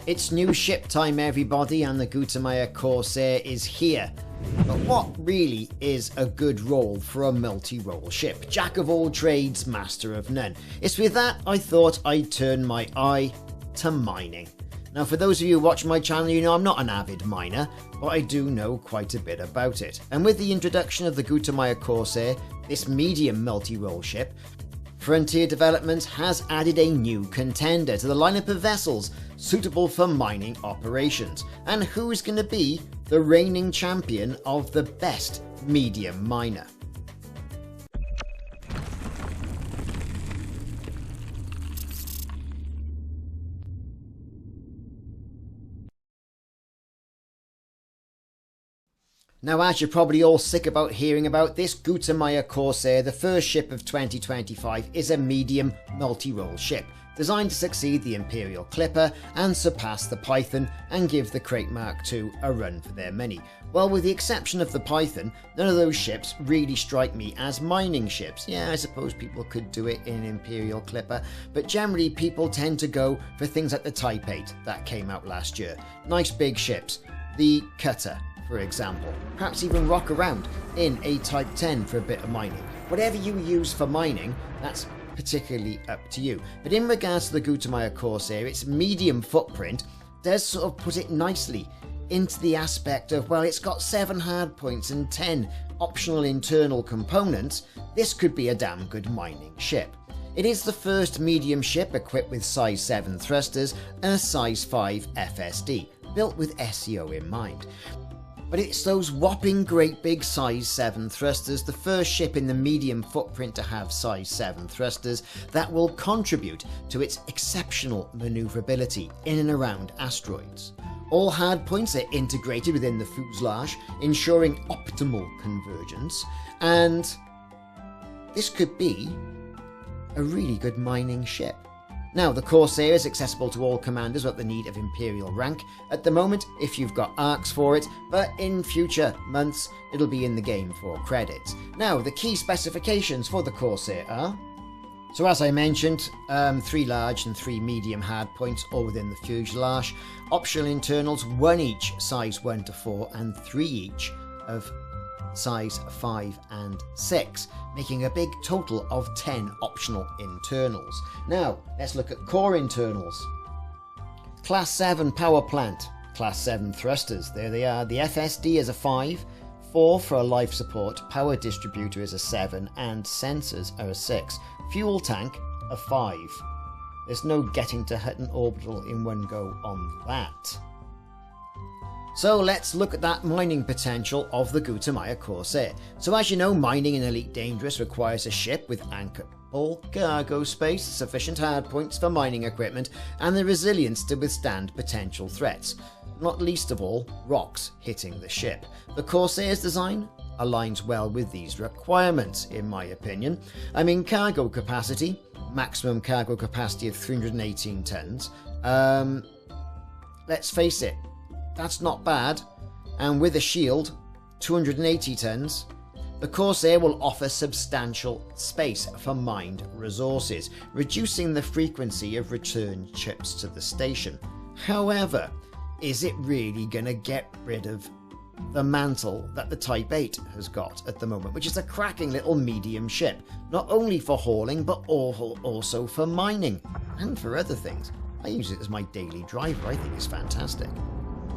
It's new ship time, everybody, and the Gutamaya Corsair is here. But what really is a good role for a multi-role ship? Jack of all trades, master of none. It's with that I thought I'd turn my eye to mining. Now, for those of you who watch my channel, you know I'm not an avid miner, but I do know quite a bit about it. And with the introduction of the Gutamaya Corsair, this medium multi-role ship, Frontier Development has added a new contender to the lineup of vessels suitable for mining operations. And who is going to be the reigning champion of the best medium miner? Now, as you're probably all sick about hearing about, this Gutamaya Corsair, the first ship of 2025, is a medium multi-role ship designed to succeed the Imperial Clipper and surpass the Python and give the Crate Mark II a run for their money. Well, with the exception of the Python, none of those ships really strike me as mining ships. Yeah, I suppose people could do it in an Imperial Clipper, but generally people tend to go for things like the Type 8 that came out last year. Nice big ships. The Cutter, for example. Perhaps even rock around in a Type 10 for a bit of mining. Whatever you use for mining, that's particularly up to you. But in regards to the Gutamaya Corsair, its medium footprint does sort of put it nicely into the aspect of, well, it's got 7 hardpoints and 10 optional internal components. This could be a damn good mining ship. It is the first medium ship equipped with size 7 thrusters and a size 5 FSD, built with SEO in mind. But it's those whopping great big size 7 thrusters, the first ship in the medium footprint to have size 7 thrusters, that will contribute to its exceptional manoeuvrability in and around asteroids. All hardpoints are integrated within the fuselage, ensuring optimal convergence, and this could be a really good mining ship. Now, the Corsair is accessible to all commanders without the need of Imperial rank at the moment if you've got arcs for it, but in future months it'll be in the game for credits. Now, the key specifications for the Corsair are, so as I mentioned, 3 large and 3 medium hardpoints all within the fuselage, optional internals 1 each size 1 to 4 and 3 each of size 5 and 6, making a big total of 10 optional internals. Now, let's look at core internals. Class 7 power plant, Class 7 thrusters, there they are. The FSD is a 5, 4 for a life support, power distributor is a 7, and sensors are a 6. Fuel tank, a 5. There's no getting to Hutton Orbital in one go on that. So let's look at that mining potential of the Gutamaya Corsair. So as you know, mining in Elite Dangerous requires a ship with anchorable cargo space, sufficient hardpoints for mining equipment, and the resilience to withstand potential threats, not least of all, rocks hitting the ship. The Corsair's design aligns well with these requirements, in my opinion. I mean, cargo capacity, maximum cargo capacity of 318 tons. Let's face it, that's not bad, and with a shield, 280 tons, the Corsair will offer substantial space for mined resources, reducing the frequency of return trips to the station. However, is it really going to get rid of the mantle that the Type 8 has got at the moment, which is a cracking little medium ship, not only for hauling, but also for mining, and for other things. I use it as my daily driver. I think it's fantastic.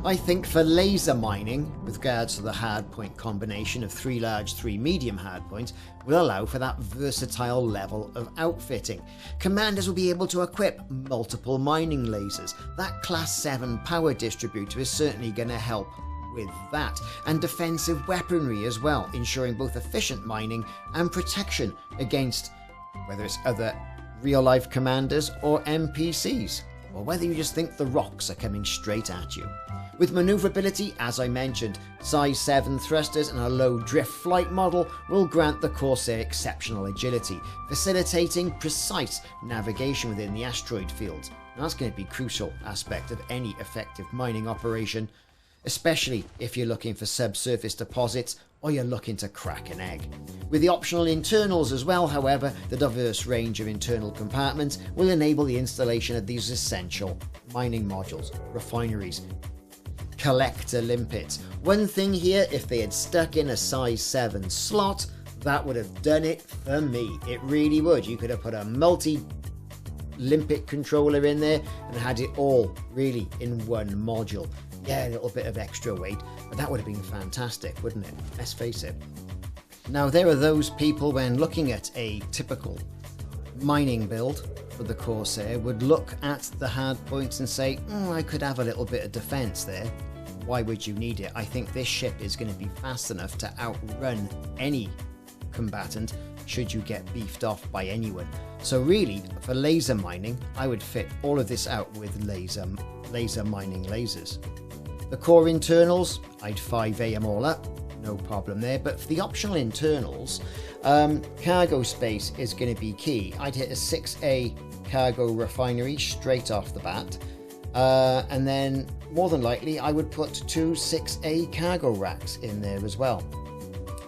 I think for laser mining, with regards to the hardpoint combination of 3 large, 3 medium hardpoints, will allow for that versatile level of outfitting. Commanders will be able to equip multiple mining lasers. That Class 7 power distributor is certainly going to help with that, and defensive weaponry as well, ensuring both efficient mining and protection against whether it's other real-life commanders or NPCs, or whether you just think the rocks are coming straight at you. With manoeuvrability, as I mentioned, size 7 thrusters and a low drift flight model will grant the Corsair exceptional agility, facilitating precise navigation within the asteroid fields. Now, that's going to be a crucial aspect of any effective mining operation, especially if you're looking for subsurface deposits or you're looking to crack an egg. With the optional internals as well, however, the diverse range of internal compartments will enable the installation of these essential mining modules, refineries, collector limpets. One thing here, if they had stuck in a size 7 slot, that would have done it for me. It really would. You could have put a multi-limpet controller in there and had it all really in one module. Yeah, a little bit of extra weight, but that would have been fantastic, wouldn't it? Let's face it. Now, there are those people, when looking at a typical mining build for the Corsair, would look at the hard points and say, I could have a little bit of defense there. Why would you need it? I think this ship is going to be fast enough to outrun any combatant should you get beefed off by anyone. So really, for laser mining, I would fit all of this out with laser mining lasers. The core internals, I'd 5A them all up, no problem there. But for the optional internals, cargo space is going to be key. I'd hit a 6A cargo refinery straight off the bat. And then, more than likely, I would put 2 6A cargo racks in there as well.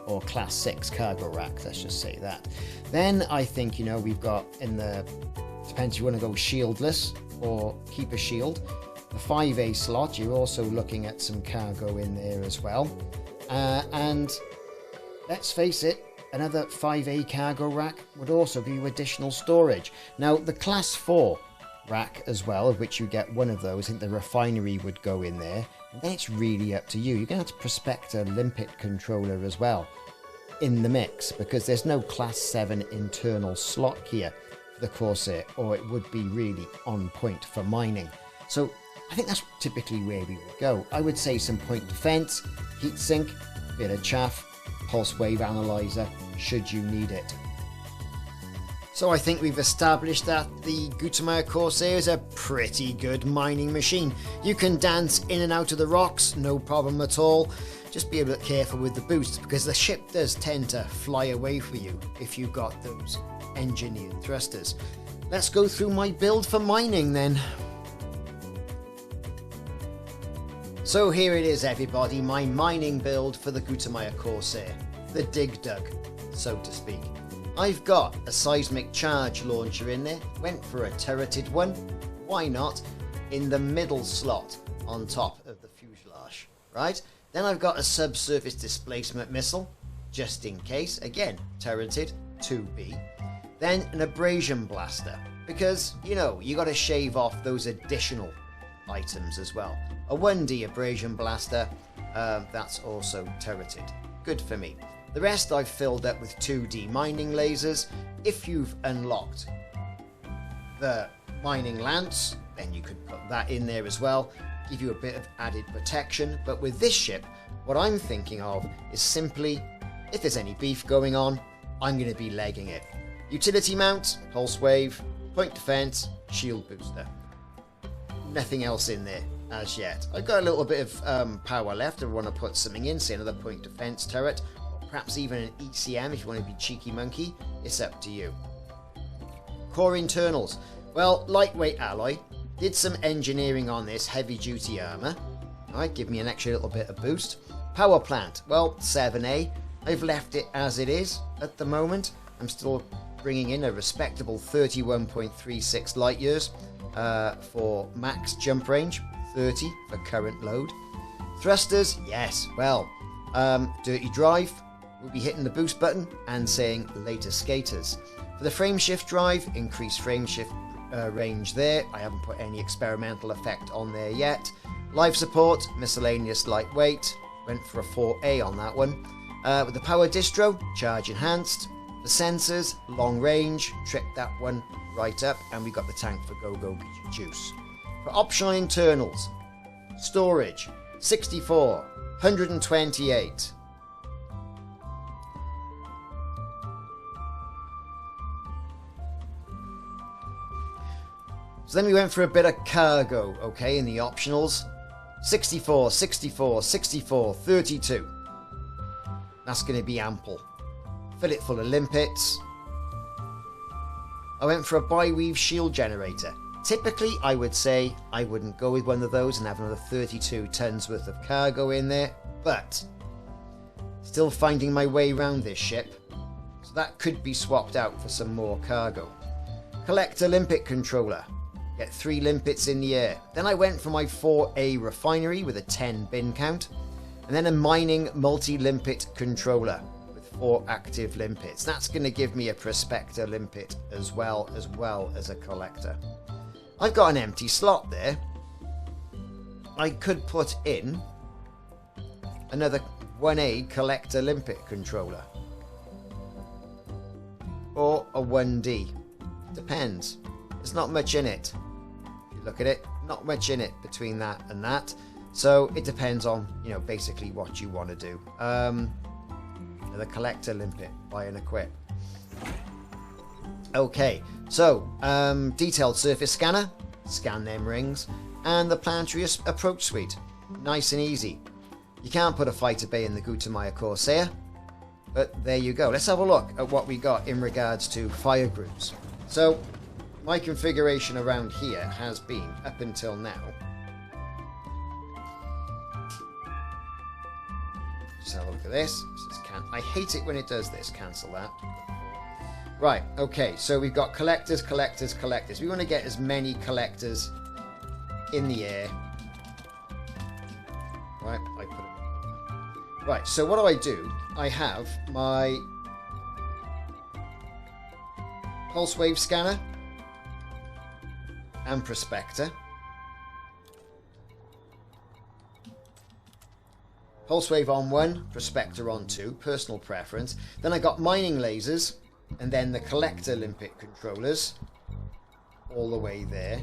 Or class 6 cargo racks, let's just say that. Then I think, we've got depends if you want to go shieldless or keep a shield. The 5A slot, you're also looking at some cargo in there as well. And let's face it, another 5A cargo rack would also be additional storage. Now, the class 4 rack as well, of which you get one of those, I think the refinery would go in there. And then it's really up to you. You're going to have to prospect a limpet controller as well in the mix, because there's no class 7 internal slot here for the Corsair, or it would be really on point for mining. So I think that's typically where we would go. I would say some point defense, heatsink, bit of chaff, pulse wave analyzer should you need it. So I think we've established that the Gutamaya Corsair is a pretty good mining machine. You can dance in and out of the rocks, no problem at all. Just be a bit careful with the boost, because the ship does tend to fly away from you if you've got those engineered thrusters. Let's go through my build for mining then. So here it is, everybody, my mining build for the Gutamaya Corsair. The dig dug, so to speak. I've got a seismic charge launcher in there, went for a turreted one, why not, in the middle slot on top of the fuselage, right? Then I've got a subsurface displacement missile, just in case, again, turreted, 2B. Then an abrasion blaster, because, you got to shave off those additional items as well. A 1D abrasion blaster, that's also turreted, good for me. The rest I've filled up with 2D mining lasers. If you've unlocked the mining lance, then you could put that in there as well, give you a bit of added protection. But with this ship, what I'm thinking of is simply, if there's any beef going on, I'm going to be legging it. Utility mount, pulse wave, point defense, shield booster. Nothing else in there as yet. I've got a little bit of power left. I want to put something in, say another point defense turret, perhaps even an ECM if you want to be cheeky monkey. It's up to you. Core internals. Well, lightweight alloy. Did some engineering on this heavy duty armour. Alright, give me an extra little bit of boost. Power plant. Well, 7A. I've left it as it is at the moment. I'm still bringing in a respectable 31.36 light years for max jump range. 30 for current load. Thrusters. Yes, well, dirty drive. We'll be hitting the boost button and saying later skaters. For the frameshift drive, increased frameshift range there. I haven't put any experimental effect on there yet. Life support, miscellaneous lightweight. Went for a 4A on that one. With the power distro, charge enhanced. The sensors, long range, tripped that one right up. And we got the tank for go juice. For optional internals, storage, 64, 128. So then we went for a bit of cargo, okay, in the optionals. 64, 64, 64, 32. That's going to be ample. Fill it full of limpets. I went for a bi-weave shield generator. Typically, I would say I wouldn't go with one of those and have another 32 tons worth of cargo in there, but still finding my way around this ship, so that could be swapped out for some more cargo. Collector limpet controller. Get 3 limpets in the air. Then I went for my 4A refinery with a 10 bin count, and then a mining multi-limpet controller with 4 active limpets. That's going to give me a prospector limpet as well as a collector. I've got an empty slot there. I could put in another 1A collector limpet controller, or a 1D. Depends. There's not much in it. If you look at it, not much in it between that and that. So it depends on, basically what you want to do. The collector limpet, buy and equip. Okay, so detailed surface scanner, scan them rings, and the planetary approach suite. Nice and easy. You can't put a fighter bay in the Gutamaya Corsair, but there you go. Let's have a look at what we got in regards to fire groups. So my configuration around here has been, up until now, just have a look at this. I hate it when it does this. Cancel that. Right, okay, so we've got collectors. We want to get as many collectors in the air. Right, I put it. Right, so what do? I have my pulse wave scanner and prospector. Pulse wave on 1, prospector on 2, personal preference. Then I got mining lasers, and then the collector limpet controllers all the way there.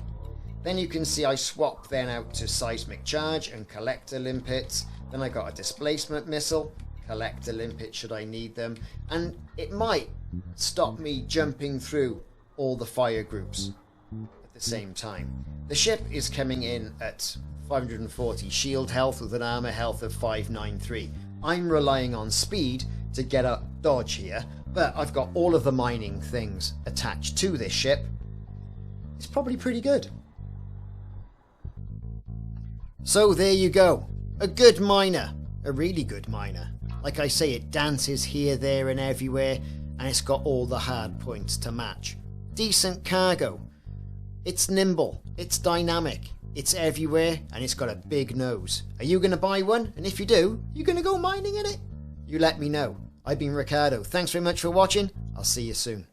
Then you can see I swap then out to seismic charge and collector limpets. Then I got a displacement missile, collector limpet should I need them, and it might stop me jumping through all the fire groups at the same time. The ship is coming in at 540 shield health with an armor health of 593. I'm relying on speed to get a dodge here, but I've got all of the mining things attached to this ship. It's probably pretty good. So there you go. A good miner. A really good miner. Like I say, it dances here, there and everywhere, and it's got all the hard points to match. Decent cargo. It's nimble. It's dynamic. It's everywhere, and it's got a big nose. Are you going to buy one? And if you do, you going to go mining in it? You let me know. I've been Ricardo. Thanks very much for watching. I'll see you soon.